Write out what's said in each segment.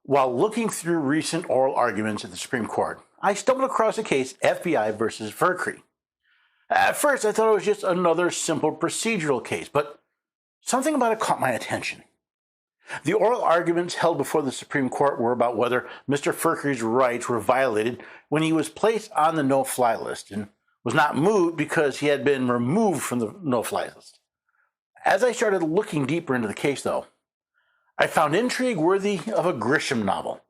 While looking through recent oral arguments at the Supreme Court, I stumbled across a case, FBI versus Fikre. At first, I thought it was just another simple procedural case, but something about it caught my attention. The oral arguments held before the Supreme Court were about whether Mr. Fikre's rights were violated when he was placed on the no-fly list and was not moot because he had been removed from the no-fly list. As I started looking deeper into the case, though, I found intrigue worthy of a Grisham novel.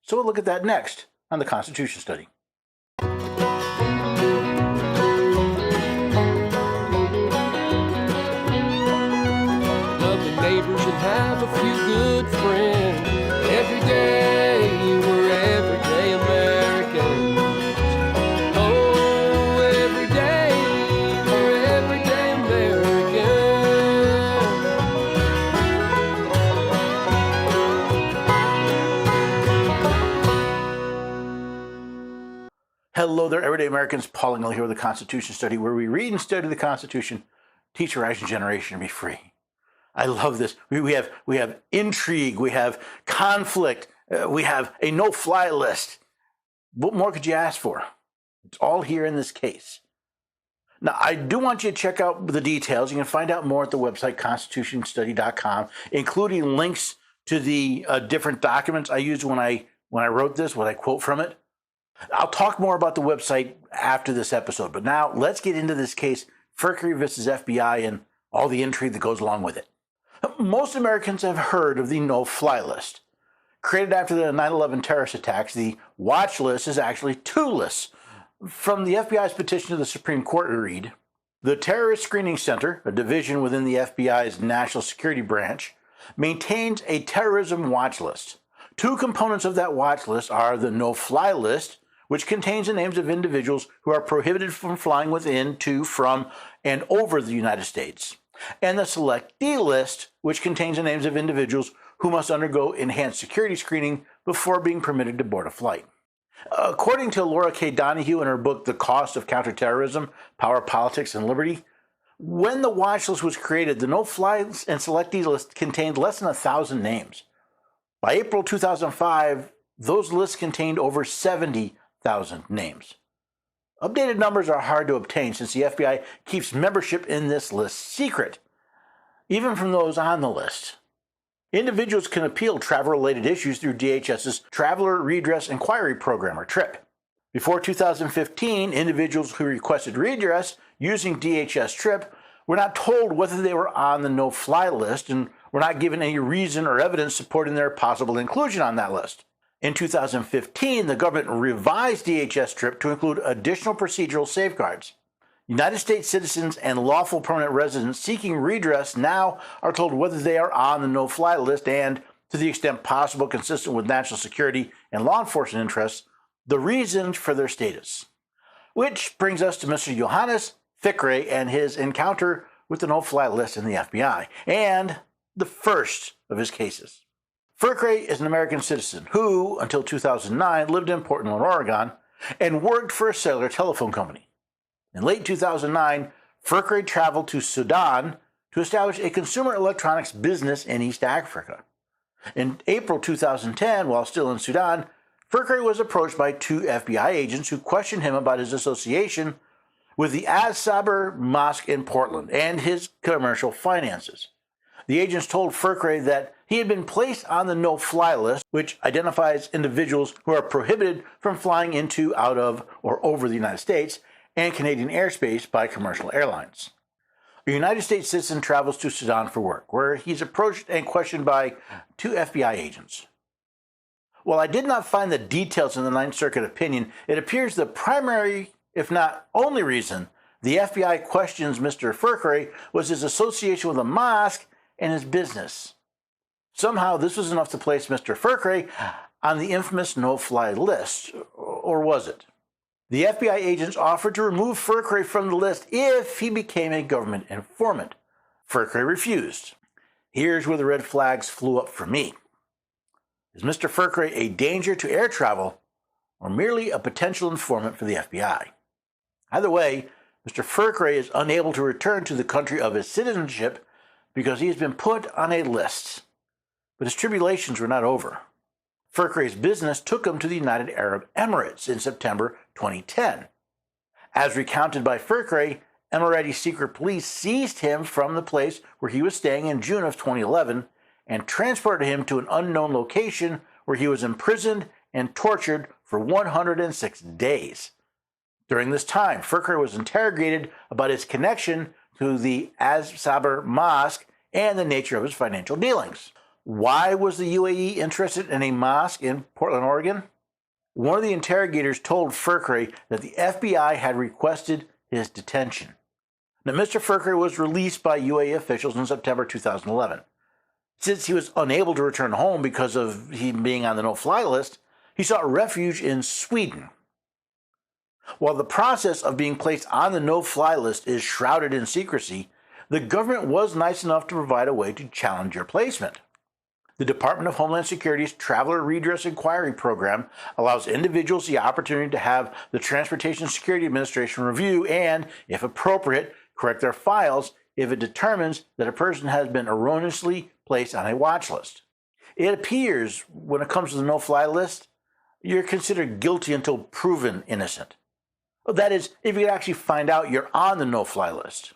So we'll look at that next on the Constitution Study. Lovely neighbors and have a few good friends. Every day we're everyday Americans. Oh, every day we're everyday Americans. Hello there, everyday Americans. Paul Engel here with the Constitution Study, where we read and study the Constitution, teach a rising generation to be free. I love this. We have intrigue, we have conflict, we have a no-fly list. What more could you ask for? It's all here in this case. Now, I do want you to check out the details. You can find out more at the website, constitutionstudy.com, including links to the different documents I used when I wrote this, what I quote from it. I'll talk more about the website after this episode, but now let's get into this case, Fikre versus FBI, and all the intrigue that goes along with it. Most Americans have heard of the no-fly list. Created after the 9/11 terrorist attacks, the watch list is actually two lists. From the FBI's petition to the Supreme Court, we read, the Terrorist Screening Center, a division within the FBI's National Security Branch, maintains a terrorism watch list. Two components of that watch list are the no-fly list, which contains the names of individuals who are prohibited from flying within, to, from, and over the United States, and the selectee list, which contains the names of individuals who must undergo enhanced security screening before being permitted to board a flight. According to Laura K. Donahue in her book, The Cost of Counterterrorism, Power, Politics, and Liberty, when the watch list was created, the no-fly and selectee list contained less than 1,000 names. By April 2005, those lists contained over 70,000 names. Updated numbers are hard to obtain since the FBI keeps membership in this list secret, even from those on the list. Individuals can appeal travel-related issues through DHS's Traveler Redress Inquiry Program, or TRIP. Before 2015, individuals who requested redress using DHS TRIP were not told whether they were on the no-fly list and were not given any reason or evidence supporting their possible inclusion on that list. In 2015, the government revised DHS TRIP to include additional procedural safeguards. United States citizens and lawful permanent residents seeking redress now are told whether they are on the no-fly list and, to the extent possible consistent with national security and law enforcement interests, the reasons for their status. Which brings us to Mr. Johannes Fikre and his encounter with the no-fly list in the FBI, and the first of his cases. Fikre is an American citizen who, until 2009, lived in Portland, Oregon, and worked for a cellular telephone company. In late 2009, Fikre traveled to Sudan to establish a consumer electronics business in East Africa. In April 2010, while still in Sudan, Fikre was approached by two FBI agents who questioned him about his association with the Az-Sabr Mosque in Portland and his commercial finances. The agents told Fikre that he had been placed on the no-fly list, which identifies individuals who are prohibited from flying into, out of, or over the United States and Canadian airspace by commercial airlines. A United States citizen travels to Sudan for work, where he's approached and questioned by two FBI agents. While I did not find the details in the Ninth Circuit opinion, it appears the primary, if not only reason, the FBI questions Mr. Fikre was his association with a mosque and his business. Somehow this was enough to place Mr. Fikre on the infamous no-fly list, or was it? The FBI agents offered to remove Fikre from the list if he became a government informant. Fikre refused. Here's where the red flags flew up for me. Is Mr. Fikre a danger to air travel or merely a potential informant for the FBI? Either way, Mr. Fikre is unable to return to the country of his citizenship because he has been put on a list. But his tribulations were not over. Fikre's business took him to the United Arab Emirates in September 2010. As recounted by Fikre, Emirati secret police seized him from the place where he was staying in June of 2011 and transported him to an unknown location where he was imprisoned and tortured for 106 days. During this time, Fikre was interrogated about his connection to the Az-Sabr Mosque and the nature of his financial dealings. Why was the UAE interested in a mosque in Portland, Oregon? One of the interrogators told Fikre that the FBI had requested his detention. Now, Mr. Fikre was released by UAE officials in September 2011. Since he was unable to return home because of him being on the no-fly list, he sought refuge in Sweden. While the process of being placed on the no-fly list is shrouded in secrecy, the government was nice enough to provide a way to challenge your placement. The Department of Homeland Security's Traveler Redress Inquiry Program allows individuals the opportunity to have the Transportation Security Administration review and, if appropriate, correct their files if it determines that a person has been erroneously placed on a watch list. It appears, when it comes to the no-fly list, you're considered guilty until proven innocent. That is, if you can actually find out you're on the no-fly list.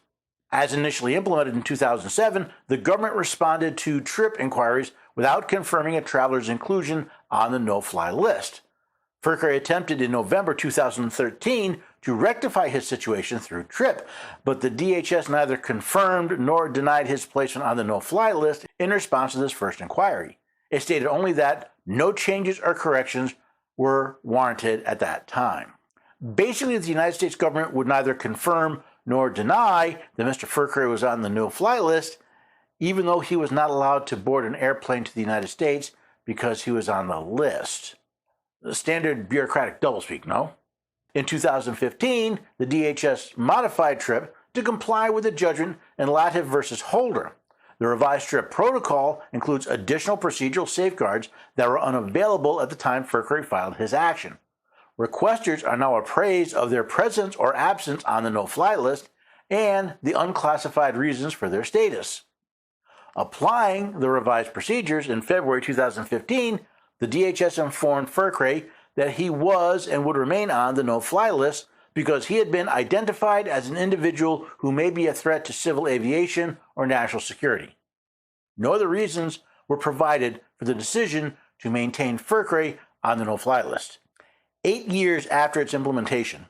As initially implemented in 2007, the government responded to trip inquiries without confirming a traveler's inclusion on the no-fly list. Fikre attempted in November 2013 to rectify his situation through TRIP, but the DHS neither confirmed nor denied his placement on the no-fly list in response to this first inquiry. It stated only that no changes or corrections were warranted at that time. Basically, the United States government would neither confirm nor deny that Mr. Fikre was on the no-fly list, even though he was not allowed to board an airplane to the United States because he was on the list. The standard bureaucratic doublespeak, no? In 2015, the DHS modified TRIP to comply with the judgment in Latif versus Holder. The revised TRIP protocol includes additional procedural safeguards that were unavailable at the time Fikre filed his action. Requesters are now appraised of their presence or absence on the no-fly list and the unclassified reasons for their status. Applying the revised procedures in February 2015, the DHS informed Fikre that he was and would remain on the no-fly list because he had been identified as an individual who may be a threat to civil aviation or national security. No other reasons were provided for the decision to maintain Fikre on the no-fly list. 8 years after its implementation,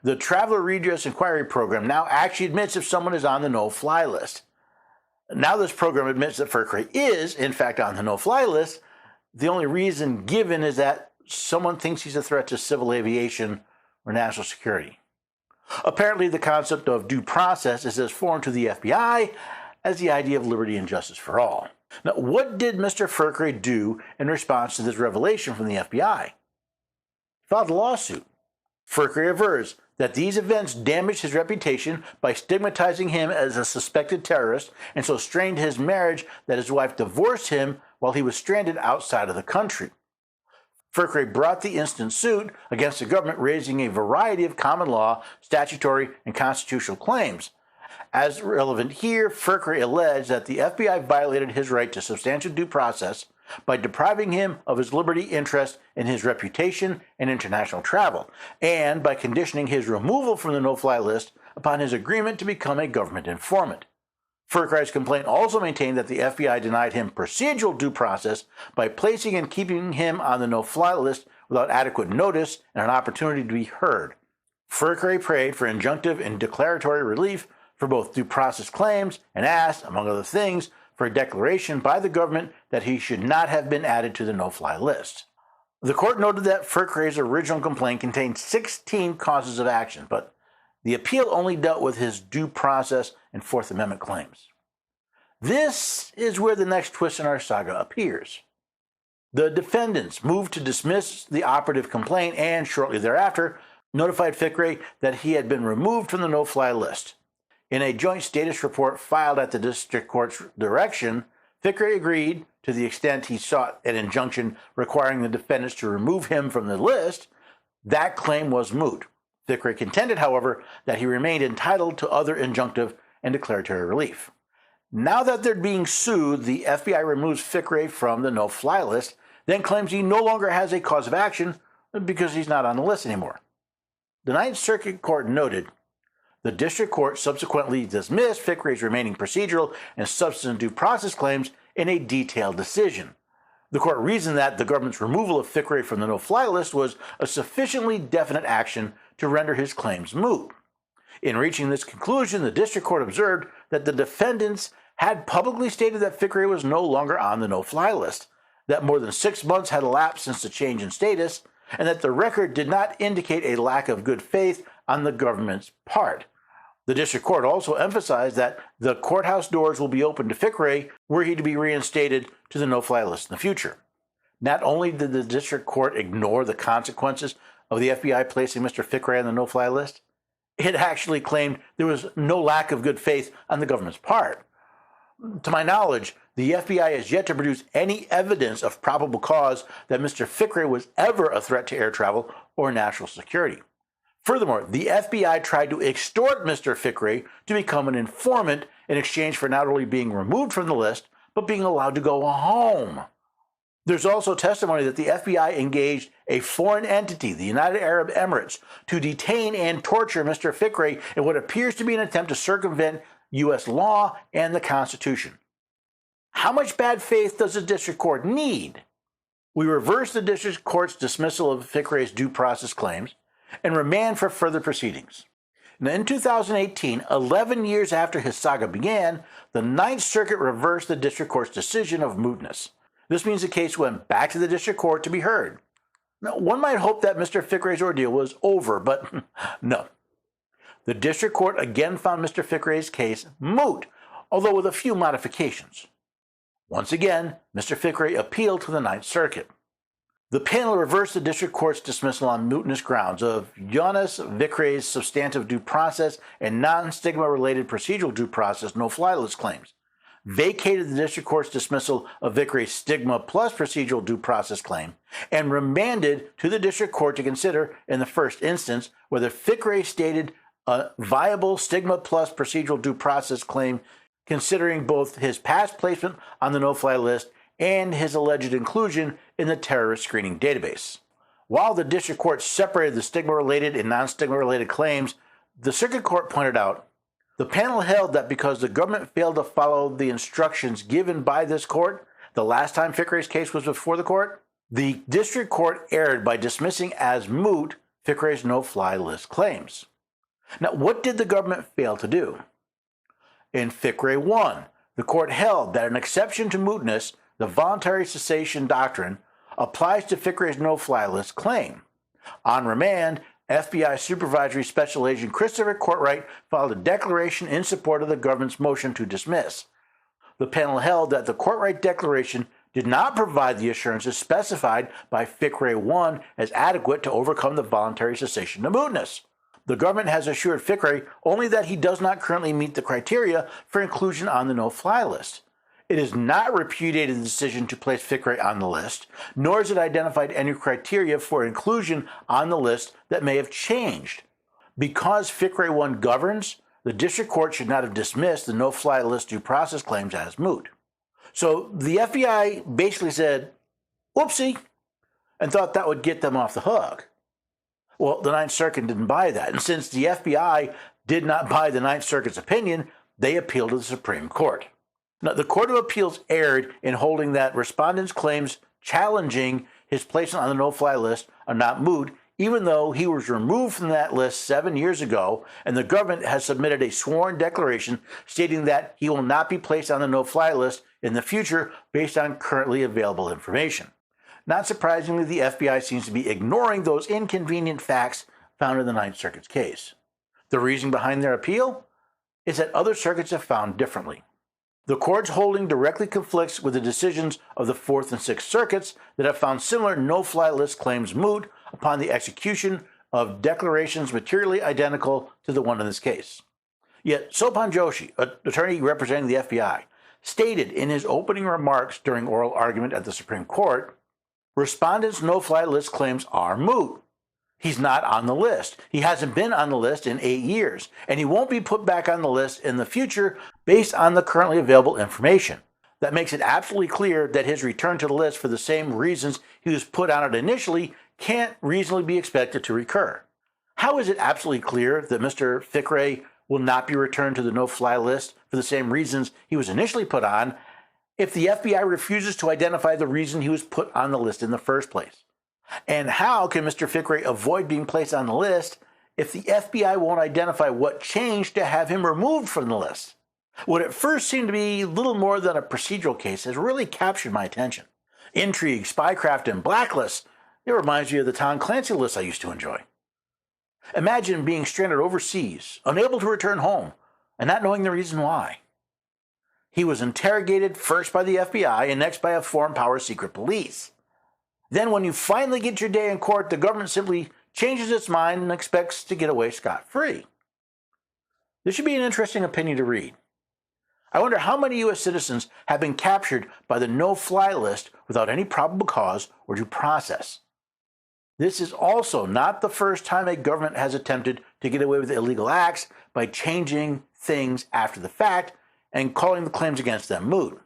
the Traveler Redress Inquiry Program now actually admits if someone is on the no-fly list. Now this program admits that Fikre is, in fact, on the no-fly list. The only reason given is that someone thinks he's a threat to civil aviation or national security. Apparently, the concept of due process is as foreign to the FBI as the idea of liberty and justice for all. Now, what did Mr. Fikre do in response to this revelation from the FBI? He filed a lawsuit. Fikre avers that these events damaged his reputation by stigmatizing him as a suspected terrorist and so strained his marriage that his wife divorced him while he was stranded outside of the country. Fikre brought the instant suit against the government, raising a variety of common law, statutory, and constitutional claims. As relevant here, Fikre alleged that the FBI violated his right to substantial due process by depriving him of his liberty interest in his reputation and international travel, and by conditioning his removal from the no-fly list upon his agreement to become a government informant. Fikre's complaint also maintained that the FBI denied him procedural due process by placing and keeping him on the no-fly list without adequate notice and an opportunity to be heard. Fikre prayed for injunctive and declaratory relief for both due process claims and asked, among other things, for a declaration by the government that he should not have been added to the no-fly list. The court noted that Fikre's original complaint contained 16 causes of action, but the appeal only dealt with his due process and Fourth Amendment claims. This is where the next twist in our saga appears. The defendants moved to dismiss the operative complaint and, shortly thereafter, notified Fikre that he had been removed from the no-fly list. In a joint status report filed at the district court's direction, Fikre agreed, to the extent he sought an injunction requiring the defendants to remove him from the list. That claim was moot. Fikre contended, however, that he remained entitled to other injunctive and declaratory relief. Now that they're being sued, the FBI removes Fikre from the no-fly list. then claims he no longer has a cause of action because he's not on the list anymore. The Ninth Circuit Court noted the district court subsequently dismissed Fikre's remaining procedural and substantive due process claims in a detailed decision. The court reasoned that the government's removal of Fikre from the no-fly list was a sufficiently definite action to render his claims moot. In reaching this conclusion, the district court observed that the defendants had publicly stated that Fikre was no longer on the no-fly list, that more than 6 months had elapsed since the change in status, and that the record did not indicate a lack of good faith on the government's part. The district court also emphasized that the courthouse doors will be open to Fikre were he to be reinstated to the no-fly list in the future. Not only did the district court ignore the consequences of the FBI placing Mr. Fikre on the no-fly list, it actually claimed there was no lack of good faith on the government's part. To my knowledge, the FBI has yet to produce any evidence of probable cause that Mr. Fikre was ever a threat to air travel or national security. Furthermore, the FBI tried to extort Mr. Fikre to become an informant in exchange for not only being removed from the list, but being allowed to go home. There's also testimony that the FBI engaged a foreign entity, the United Arab Emirates, to detain and torture Mr. Fikre in what appears to be an attempt to circumvent U.S. law and the Constitution. How much bad faith does the district court need? We reverse the district court's dismissal of Fikre's due process claims and remand for further proceedings. Now, in 2018, 11 years after his saga began, the Ninth Circuit reversed the district court's decision of mootness. This means the case went back to the district court to be heard. Now, one might hope that Mr. Fikre's ordeal was over, but no. The district court again found Mr. Fikre's case moot, although with a few modifications. Once again, Mr. Fikre appealed to the Ninth Circuit. The panel reversed the district court's dismissal on mootness grounds of Jonas Fikre's substantive due process and non-stigma-related procedural due process no-fly list claims, vacated the district court's dismissal of Fikre's stigma plus procedural due process claim, and remanded to the district court to consider, in the first instance, whether Fikre stated a viable stigma plus procedural due process claim considering both his past placement on the no-fly list and his alleged inclusion in the terrorist screening database. While the district court separated the stigma-related and non-stigma-related claims, the circuit court pointed out, the panel held that because the government failed to follow the instructions given by this court the last time Fikre's case was before the court, the district court erred by dismissing as moot Fikre's no-fly list claims. Now, what did the government fail to do? In Fikre 1, the court held that an exception to mootness, the voluntary cessation doctrine, applies to Fikre's no-fly list claim. On remand, FBI Supervisory Special Agent Christopher Courtwright filed a declaration in support of the government's motion to dismiss. The panel held that the Courtwright declaration did not provide the assurances specified by Fikre 1 as adequate to overcome the voluntary cessation to mootness. The government has assured Fikre only that he does not currently meet the criteria for inclusion on the no-fly list. It has not repudiated the decision to place Fikre on the list, nor has it identified any criteria for inclusion on the list that may have changed. Because Fikre 1 governs, the district court should not have dismissed the no-fly list due process claims as moot. So the FBI basically said, whoopsie, and thought that would get them off the hook. Well, the Ninth Circuit didn't buy that, and since the FBI did not buy the Ninth Circuit's opinion, they appealed to the Supreme Court. Now, the Court of Appeals erred in holding that respondents' claims challenging his placement on the no-fly list are not moot, even though he was removed from that list 7 years ago, and the government has submitted a sworn declaration stating that he will not be placed on the no-fly list in the future based on currently available information. Not surprisingly, the FBI seems to be ignoring those inconvenient facts found in the Ninth Circuit's case. The reason behind their appeal is that other circuits have found differently. The court's holding directly conflicts with the decisions of the Fourth and Sixth Circuits that have found similar no-fly list claims moot upon the execution of declarations materially identical to the one in this case. Yet Sopan Joshi, an attorney representing the FBI, stated in his opening remarks during oral argument at the Supreme Court, respondents' no-fly list claims are moot. He's not on the list. He hasn't been on the list in 8 years, and he won't be put back on the list in the future based on the currently available information. that makes it absolutely clear that his return to the list for the same reasons he was put on it initially can't reasonably be expected to recur. How is it absolutely clear that Mr. Fikre will not be returned to the no-fly list for the same reasons he was initially put on if the FBI refuses to identify the reason he was put on the list in the first place? And how can Mr. Fikre avoid being placed on the list if the FBI won't identify what changed to have him removed from the list? What at first seemed to be little more than a procedural case has really captured my attention. Intrigue, spycraft, and blacklists. It reminds me of the Tom Clancy list I used to enjoy. Imagine being stranded overseas, unable to return home, and not knowing the reason why. He was interrogated first by the FBI and next by a foreign power secret police. Then when you finally get your day in court, the government simply changes its mind and expects to get away scot-free. This should be an interesting opinion to read. I wonder how many U.S. citizens have been captured by the no-fly list without any probable cause or due process. This is also not the first time a government has attempted to get away with illegal acts by changing things after the fact and calling the claims against them moot.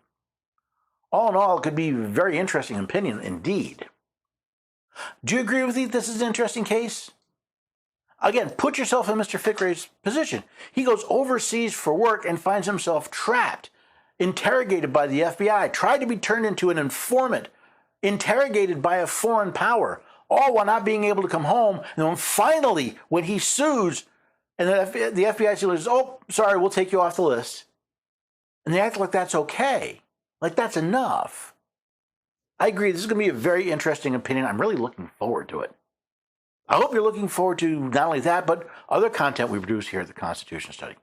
All in all, it could be a very interesting opinion indeed. Do you agree with me this is an interesting case? Again, put yourself in Mr. Fikre's position. He goes overseas for work and finds himself trapped, interrogated by the FBI, tried to be turned into an informant, interrogated by a foreign power, all while not being able to come home. And then finally, when he sues, and the FBI says, "Oh, sorry, we'll take you off the list." And they act like that's okay, like that's enough. I agree, this is going to be a very interesting opinion. I'm really looking forward to it. I hope you're looking forward to not only that, but other content we produce here at the Constitution Study.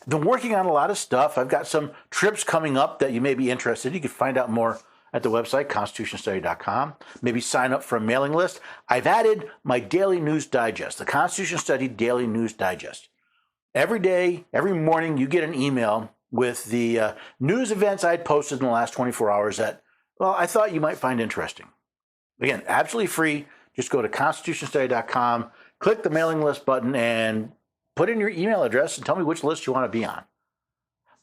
I've been working on a lot of stuff. I've got some trips coming up that you may be interested in. You can find out more at the website, constitutionstudy.com. Maybe sign up for a mailing list. I've added my daily news digest, the Constitution Study Daily News Digest. Every day, every morning, you get an email with the news events I'd posted in the last 24 hours that, well, I thought you might find interesting. Again, absolutely free. Just go to constitutionstudy.com, click the mailing list button, and put in your email address and tell me which list you want to be on.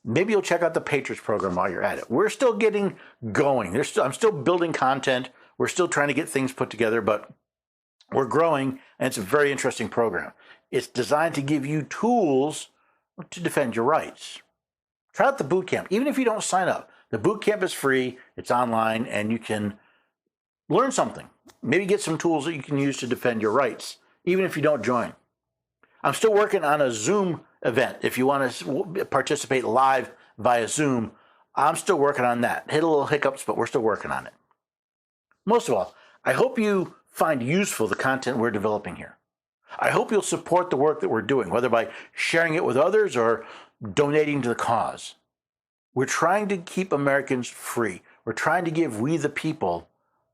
Maybe you'll check out the Patriots program while you're at it. We're still getting going. I'm still building content. We're still trying to get things put together, but we're growing, and it's a very interesting program. It's designed to give you tools to defend your rights. Try out the boot camp. Even if you don't sign up, the boot camp is free. It's online, and you can learn something. Maybe get some tools that you can use to defend your rights, even if you don't join. I'm still working on a Zoom event. If you want to participate live via Zoom, I'm still working on that. Hit a little hiccups, but we're still working on it. Most of all, I hope you find useful the content we're developing here. I hope you'll support the work that we're doing, whether by sharing it with others or donating to the cause. We're trying to keep Americans free. We're trying to give we the people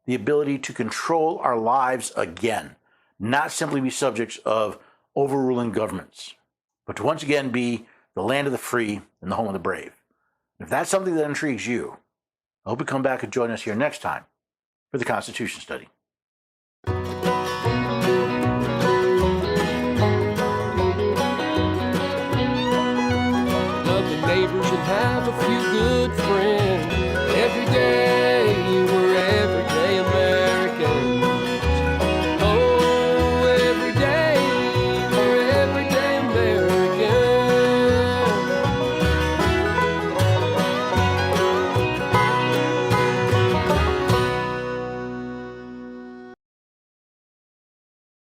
the ability to control our lives again, not simply be subjects of overruling governments, but to once again be the land of the free and the home of the brave. If that's something that intrigues you, I hope you come back and join us here next time for the Constitution Study. Love the neighbors and have a few good friends every day.